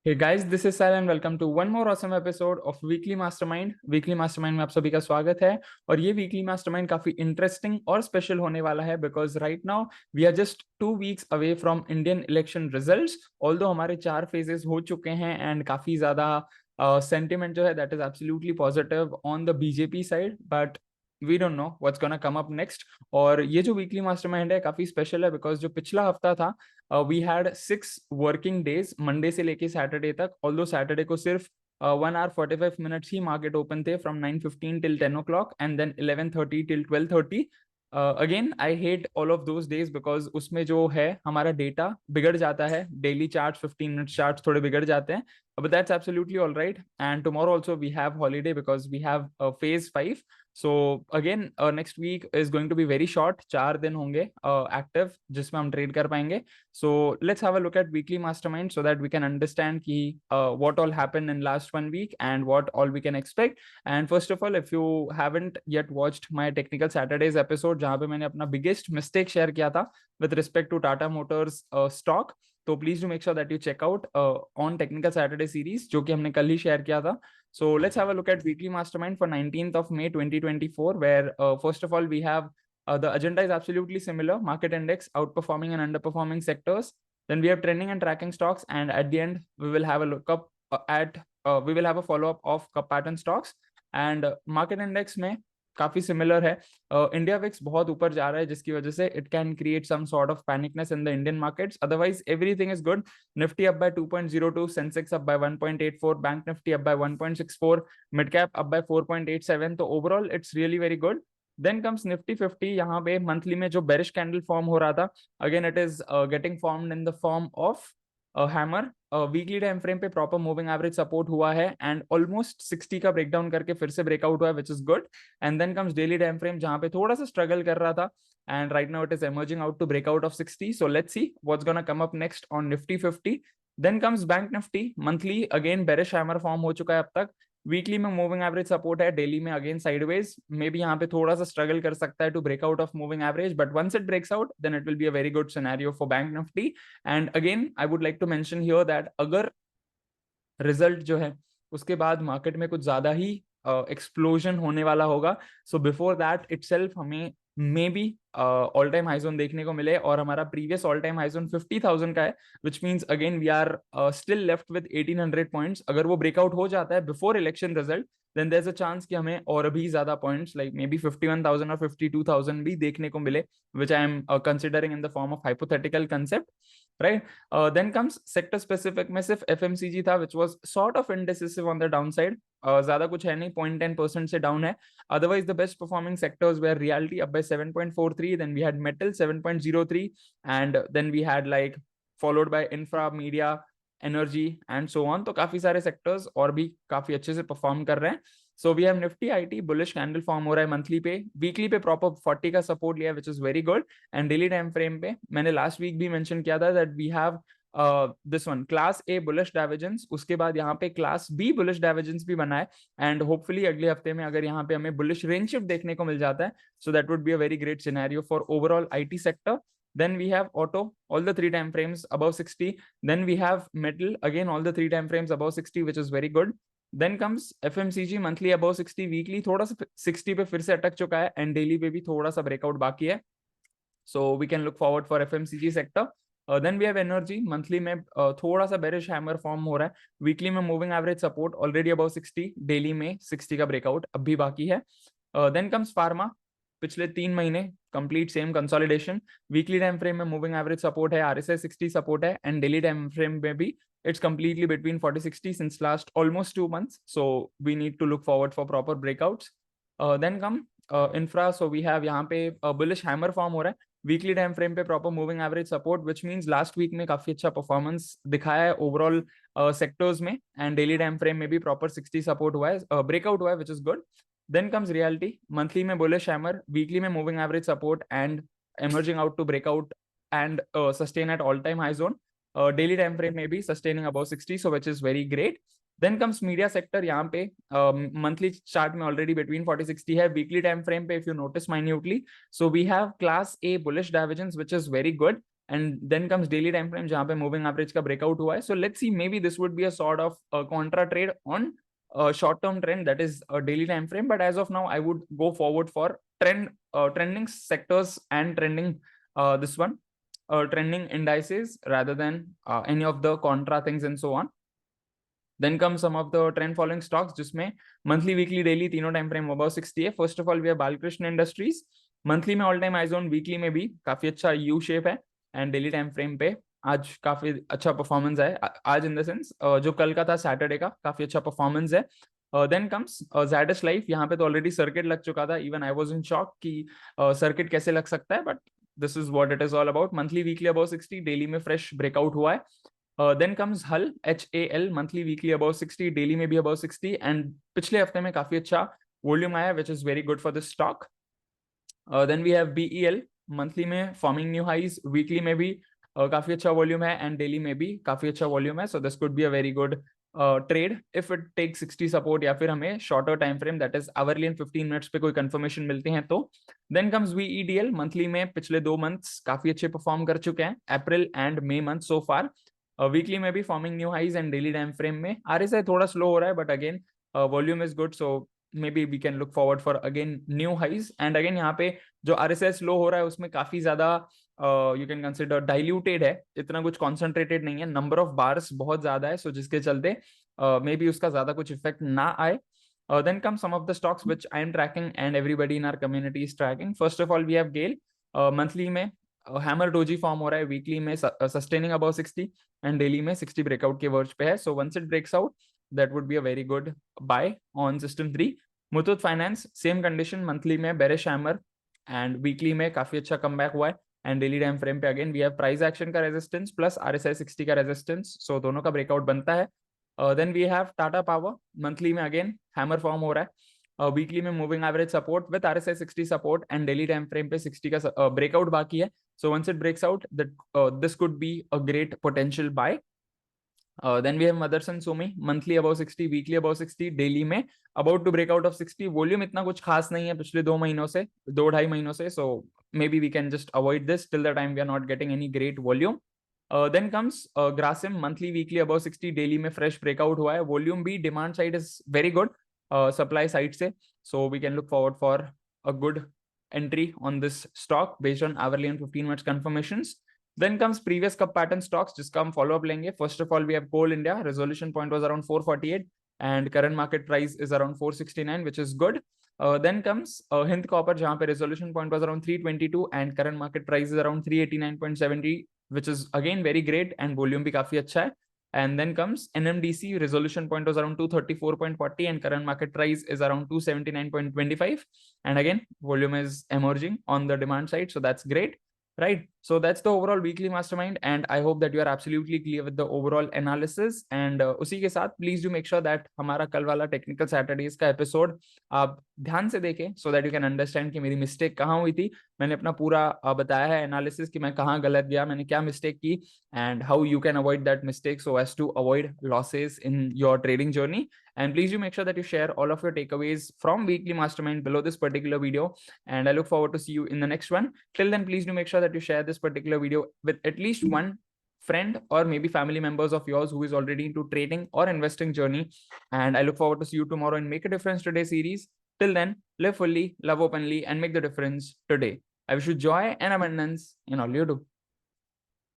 Hey guys, this is Sal and welcome to one more awesome episode of Weekly Mastermind. Weekly Mastermind में आप सभी का स्वागत है और ये Weekly Mastermind काफी इंटरेस्टिंग और स्पेशल होने वाला है because right now we are just 2 weeks away from Indian election results. Although हमारे 4 फेजेस हो चुके हैं एंड काफी ज्यादा सेंटिमेंट जो है that is absolutely positive on the BJP side, but we don't know what's gonna come up next. और ये जो वीकली मास्टरमाइंड है काफी स्पेशल है बिकॉज जो पिछला हफ्ता था we had 6 working days, Monday से लेके सैटरडे तक। ऑल्दो सैटरडे को सिर्फ 1 hour 45 minutes ही मार्केट ओपन थे from 9:15 till 10 o'clock and then 11:30 till 12:30। Again I hate all of those days because उसमें जो है हमारा डेटा बिगड़ जाता है, डेली चार्ट 15 मिनट चार्ट थोड़े बिगड़ जाते हैं, but that's absolutely all right. And tomorrow also we have holiday because we have phase 5. So again next week is going to be very short, 4 दिन होंगे active जिसमें हम trade कर पाएंगे. So let's have a look at weekly mastermind so that we can understand कि what all happened in last 1 week and what all we can expect. And first of all, if you haven't yet watched my technical Saturdays episode जहाँ पे मैंने अपना biggest mistake share किया था with respect to Tata Motors stock, तो please do make sure that you check out on technical Saturday series जो कि हमने कल ही शेयर किया था। So let's have a look at weekly mastermind for 19th of May 2024 where first of all we have the agenda is absolutely similar: market index outperforming and underperforming sectors, then we have trending and tracking stocks, and at the end we will have a look up at we will have a follow up of pattern stocks and market index में काफी similar है। India VIX बहुत ऊपर जा रहा है जिसकी वजह से it can create some sort of panicness in the Indian markets, otherwise everything is good. Nifty up by 2.02, Sensex up by 1.84, bank Nifty up by 1.64, mid cap up by 4.87, तो overall it's really very good. Then comes Nifty 50, यहाँ पे monthly में जो bearish candle form हो रहा था, again it is getting formed in the form of hammer. Weekly time frame पे proper moving average support हुआ है एंड ऑलमोस्ट 60 का ब्रेकडाउन करके फिर से ब्रेकआउट हुआ है which is good. And then comes daily time frame जहां पे थोड़ा सा स्ट्रगल कर रहा था and right now it is emerging out to breakout of 60। So let's see what's gonna come up next on Nifty 50। Then comes bank Nifty, monthly again bearish hammer form हो चुका है अब तक। वीकली में मूविंग एवरेज सपोर्ट है, daily में again sideways, maybe यहाँ पे थोड़ा सा स्ट्रगल कर सकता है to breakout of moving average, but once it breaks out then it will be a very good scenario for bank Nifty. And again I would like to mention here that अगर result जो है उसके बाद market में कुछ ज्यादा ही explosion होने वाला होगा, सो बिफोर दैट इटसेल्फ हमें maybe all time high zone देखने को मिले, और हमारा previous all time high zone 50,000 का है which means again we are still left with 1800 points. अगर वो ब्रेकआउट हो जाता है before election result then there is a chance कि हमें और भी ज्यादा पॉइंट्स लाइक मे बी 51,000 और 52,000 भी देखने को मिले, which I am considering in the form of hypothetical concept, right. Then comes sector specific में सिर्फ एफएमसीजी था which was sort of indecisive on the down side, ज्यादा कुछ है नहीं, 0.10% से डाउन है। Otherwise, the best performing sectors were realty up by 7.43. Then we had metal 7.03, and then we had like followed by infra, media, energy, and so on. तो काफी सारे sectors और भी काफी अच्छे से perform कर रहे हैं। So we have Nifty IT bullish candle form हो रहा है monthly पे, weekly पे proper 40 का support लिया which is very good, and daily time frame पे मैंने last week भी mention किया था that we have this one class a bullish divergence, उसके बाद यहाँ पे क्लास बी बुलिश डाइवर्जेंस भी बना है, एंड होपफुली अगले हफ्ते में अगर यहाँ पे हमें बुलिश रेंज शिफ्ट देखने को मिल जाता है so that would be a very great scenario for overall IT sector. Then we have auto, all the 3 time frames above 60. Then we have metal, again all the 3 time frames above 60, which is very good. Then comes FMCG, monthly above 60, weekly थोड़ा सा 60 पे फिर से अटक चुका है, and daily पे भी थोड़ा सा ब्रेकआउट बाकी है, so we can look forward for FMCG sector. Then we have energy, monthly में थोड़ा सा बेरिश हैमर फॉर्म हो रहा है, वीकली में moving average support already about 60, daily में 60 का ब्रेकआउट अब भी बाकी है। देन कम्स फार्मा, पिछले 3 महीने complete same consolidation, weekly time frame में मूविंग एवरेज सपोर्ट है, RSI 60 सपोर्ट है, एंड डेली टाइम फ्रेम में भी it's completely between 40-60 since last almost 2 months, so we need to look forward for proper breakouts. Then come infra, so we have यहाँ पे bullish hammer form हो रहा है, वीकली टाइम फ्रेम पे proper moving average support which means last week में काफी अच्छा performance दिखाया है ओवरऑल सेक्टर्स में, एंड डेली टाइम फ्रेम में भी प्रॉपर 60 सपोर्ट हुआ है, ब्रेकआउट हुआ है which is good. Then comes realty, monthly में बुलिश हैमर, वीकली में moving average support and emerging out to breakout and sustain at all time high zone, daily time frame में भी sustaining above 60, so which is very great. Then comes media sector, यहाँ पे monthly chart में already between 40-60 है, weekly time frame पे if you notice minutely, so we have class a bullish divergence which is very good, and then comes daily time frame जहाँ पे moving average का breakout हुआ है. So let's see, maybe this would be a sort of contra trade on a short term trend, that is a daily time frame. But as of now, I would go forward for trending sectors and trending this one trending indices rather than any of the contra things and so on. Then comes some of the trend following stocks जिसमें monthly, weekly, daily तीनों time frame above 60 है. First of all, we have Balkrishna Industries. Monthly में all time high zone, weekly में भी काफी अच्छा U shape है, and daily time frame पे आज काफी अच्छा परफॉर्मेंस है. आज इन द सेंस जो कल का था सैटरडे का, काफी अच्छा परफॉर्मेंस है. Then comes Zydus Life. यहाँ पे तो ऑलरेडी सर्किट लग चुका था. Even I was in shock कि सर्किट कैसे लग सकता है, but this is what it is all about. Monthly, weekly about 60, daily में फ्रेश ब्रेकआउट हुआ है. Then comes HAL, HAL. Monthly, weekly about 60, daily में भी अबाउट 60, एंड पिछले हफ्ते में काफी अच्छा वॉल्यूम आया, which is very good for this stock. Then we have BEL. Monthly में फॉर्मिंग न्यू हाइज, वीकली में भी काफी अच्छा वॉल्यूम है, एंड डेली में भी काफी अच्छा वॉल्यूम है. So this could be a very good trade if it take 60 support, या फिर हमें shorter time frame that is hourly and 15 minutes पे कोई कंफर्मेशन मिलते हैं तो. Then comes VEDL. मंथली में पिछले 2 मंथ्स काफी अच्छे परफॉर्म कर चुके हैं, April and May month so far. Weekly में भी forming new highs, and daily time frame में RSI थोड़ा स्लो हो रहा है, but again volume is good, so maybe we can look forward for again new highs. And again यहाँ पे जो RSI slow हो रहा है उसमें काफी ज्यादा you can consider diluted है, इतना कुछ concentrated नहीं है, number of bars बहुत ज्यादा है, so जिसके चलते maybe उसका ज्यादा कुछ effect ना आए. Then come some of the stocks which I am tracking and everybody in our community is tracking. First of all, we have GAIL. Monthly में hammer doji form हो रहा है, weekly में sustaining above 60, and daily में 60 breakout के verge पे है. So once it breaks out, that would be a very good buy on System 3. Muthoot Finance, same condition, monthly में bearish hammer and weekly में काफी अच्छा comeback हुआ है, and daily time frame पे again we have price action का resistance plus RSI 60 का resistance, so दोनों का breakout बनता है. Then we have Tata Power. monthly में again hammer form हो रहा है, weekly में moving average support with RSI 60 support, and daily time frame पे 60 का breakout बाकी है. So once it breaks out, that this could be a great potential buy. Then we have Motherson Sumi. monthly above 60, weekly above 60, daily में about to break out of 60. volume इतना कुछ खास नहीं है पिछले 2 महीनों से, 2-2.5 महीनों से, so maybe we can just avoid this till the time we are not getting any great volume. Then comes Grasim. monthly, weekly above 60, daily में fresh breakout हुआ है, volume भी demand side is very good, supply side से, so we can look forward for a good entry on this stock based on hourly and 15 minutes confirmations. Then comes previous cup pattern stocks जिसका हम follow up लेंगे. First of all, we have Coal India. Resolution point was around 448, and current market price is around 469, which is good. Then comes Hind Copper, जहाँ पे resolution point was around 322, and current market price is around 389.70, which is again very great, and volume भी काफी अच्छा है. And then comes NMDC. resolution point was around 234.40, and current market price is around 279.25, and again volume is emerging on the demand side, so that's great. Right, so that's the overall weekly mastermind, and I hope that you are absolutely clear with the overall analysis. And उसी के साथ please do make sure that हमारा कल वाला technical Saturdays का episode आप ध्यान से देखें, so that you can understand कि मेरी mistake कहाँ हुई थी. मैंने अपना पूरा बताया है analysis कि मैं कहाँ गलत गया, मैंने क्या mistake की, and how you can avoid that mistake so as to avoid losses in your trading journey. And please do make sure that you share all of your takeaways from weekly mastermind below this particular video, and I look forward to see you in the next one. Till then, please do make sure that you share this particular video with at least one friend or maybe family members of yours who is already into trading or investing journey. And I look forward to see you tomorrow in Make a Difference Today series. Till then, live fully, love openly, and make the difference today. I wish you joy and abundance in all you do.